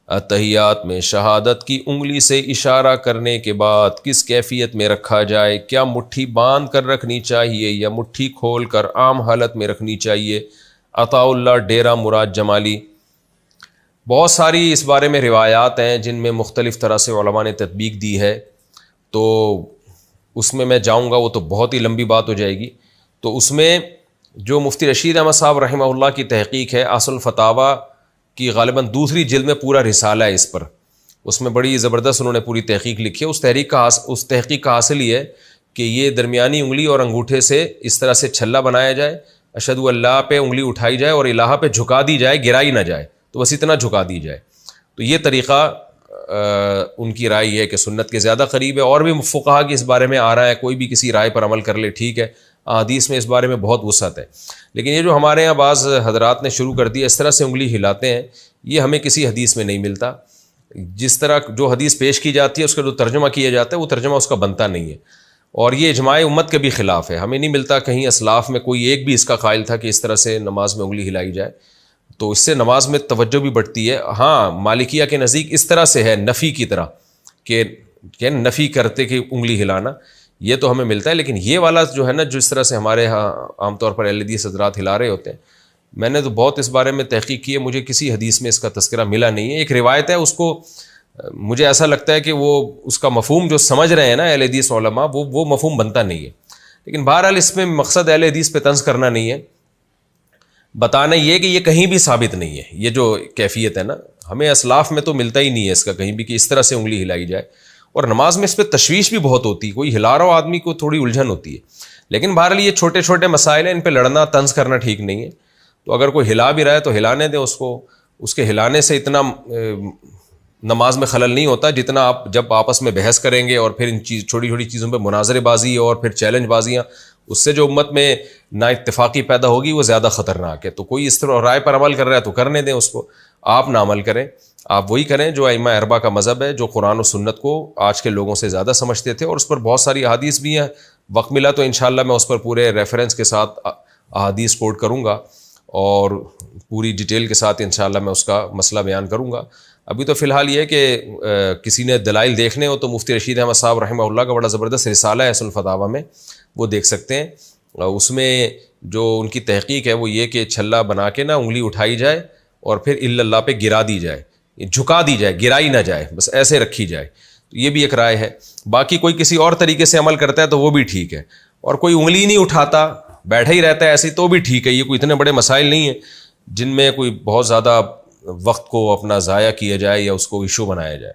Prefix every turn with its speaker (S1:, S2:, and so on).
S1: اتحیات میں شہادت کی انگلی سے اشارہ کرنے کے بعد کس کیفیت میں رکھا جائے؟ کیا مٹھی باندھ کر رکھنی چاہیے یا مٹھی کھول کر عام حالت میں رکھنی چاہیے؟ عطا اللہ ڈیرہ مراد جمالی۔ بہت ساری اس بارے میں روایات ہیں جن میں مختلف طرح سے علماء نے تطبیق دی ہے، تو اس میں جاؤں گا وہ تو بہت ہی لمبی بات ہو جائے گی۔ تو اس میں جو مفتی رشید احمد صاحب رحمہ اللہ کی تحقیق ہے اصل الفتاوی کی، غالباً دوسری جلد میں پورا رسالہ ہے اس پر، اس میں بڑی زبردست انہوں نے پوری تحقیق لکھی ہے۔ اس تحقیق کا حاصل یہ ہے کہ یہ درمیانی انگلی اور انگوٹھے سے اس طرح سے چھلا بنایا جائے، اشہد اللہ پہ انگلی اٹھائی جائے اور الہ پہ جھکا دی جائے، گرائی نہ جائے، تو بس اتنا جھکا دی جائے۔ تو یہ طریقہ ان کی رائے یہ ہے کہ سنت کے زیادہ قریب ہے، اور بھی فقہا کی اس بارے میں آ رہا ہے، کوئی بھی کسی رائے پر عمل کر لے ٹھیک ہے، حدیث میں اس بارے میں بہت وسعت ہے۔ لیکن یہ جو ہمارے یہاں بعض حضرات نے شروع کر دیا اس طرح سے انگلی ہلاتے ہیں، یہ ہمیں کسی حدیث میں نہیں ملتا۔ جس طرح جو حدیث پیش کی جاتی ہے اس کا جو ترجمہ کیا جاتا ہے وہ ترجمہ اس کا بنتا نہیں ہے، اور یہ اجماع امت کے بھی خلاف ہے۔ ہمیں نہیں ملتا کہیں اسلاف میں کوئی ایک بھی اس کا قائل تھا کہ اس طرح سے نماز میں انگلی ہلائی جائے، تو اس سے نماز میں توجہ بھی بڑھتی ہے۔ ہاں مالکیہ کے نزدیک اس طرح سے ہے نفی کی طرح کہ نفی کرتے کہ انگلی ہلانا، یہ تو ہمیں ملتا ہے۔ لیکن یہ والا جو ہے نا، جس طرح سے ہمارے ہاں عام طور پر اہل حدیث حضرات ہلا رہے ہوتے ہیں، میں نے تو بہت اس بارے میں تحقیق کی ہے، مجھے کسی حدیث میں اس کا تذکرہ ملا نہیں ہے۔ ایک روایت ہے، اس کو مجھے ایسا لگتا ہے کہ وہ اس کا مفہوم جو سمجھ رہے ہیں نا اہل حدیث علماء، وہ مفہوم بنتا نہیں ہے۔ لیکن بہرحال اس میں مقصد اہل حدیث پہ طنز کرنا نہیں ہے، بتانا یہ کہ یہ کہیں بھی ثابت نہیں ہے۔ یہ جو کیفیت ہے نا، ہمیں اسلاف میں تو ملتا ہی نہیں ہے اس کا کہیں بھی کہ اس طرح سے انگلی ہلائی جائے، اور نماز میں اس پہ تشویش بھی بہت ہوتی ہے، کوئی ہلا رہا ہو آدمی کو تھوڑی الجھن ہوتی ہے۔ لیکن بہرحال یہ چھوٹے چھوٹے مسائل ہیں، ان پہ لڑنا طنز کرنا ٹھیک نہیں ہے۔ تو اگر کوئی ہلا بھی رہا ہے تو ہلانے دیں اس کو، اس کے ہلانے سے اتنا نماز میں خلل نہیں ہوتا جتنا آپ جب آپس میں بحث کریں گے اور پھر ان چھوٹی چھوٹی چیزوں پہ مناظرے بازی اور پھر چیلنج بازیاں، اس سے جو امت میں نا اتفاقی پیدا ہوگی وہ زیادہ خطرناک ہے۔ تو کوئی اس طرح رائے پر عمل کر رہا ہے تو کرنے دیں اس کو، آپ نہ عمل کریں، آپ وہی کریں جو ائمہ اربعہ کا مذہب ہے، جو قرآن و سنت کو آج کے لوگوں سے زیادہ سمجھتے تھے، اور اس پر بہت ساری احادیث بھی ہیں۔ وقت ملا تو انشاءاللہ میں اس پر پورے ریفرنس کے ساتھ احادیث کوٹ کروں گا اور پوری ڈیٹیل کے ساتھ انشاءاللہ میں اس کا مسئلہ بیان کروں گا۔ ابھی تو فی الحال یہ کہ کسی نے دلائل دیکھنے ہو تو مفتی رشید احمد صاحب رحمہ اللہ کا بڑا زبردست رسالہ ہے اصل الفتاوی میں، وہ دیکھ سکتے ہیں۔ اس میں جو ان کی تحقیق ہے وہ یہ کہ چھلا بنا کے نا انگلی اٹھائی جائے اور پھر اللہ پہ گرا دی جائے، جھکا دی جائے، گرائی نہ جائے، بس ایسے رکھی جائے۔ یہ بھی ایک رائے ہے۔ باقی کوئی کسی اور طریقے سے عمل کرتا ہے تو وہ بھی ٹھیک ہے، اور کوئی انگلی نہیں اٹھاتا بیٹھا ہی رہتا ہے ایسے تو بھی ٹھیک ہے۔ یہ کوئی اتنے بڑے مسائل نہیں ہیں جن میں کوئی بہت زیادہ وقت کو اپنا ضائع کیا جائے یا اس کو ایشو بنایا جائے۔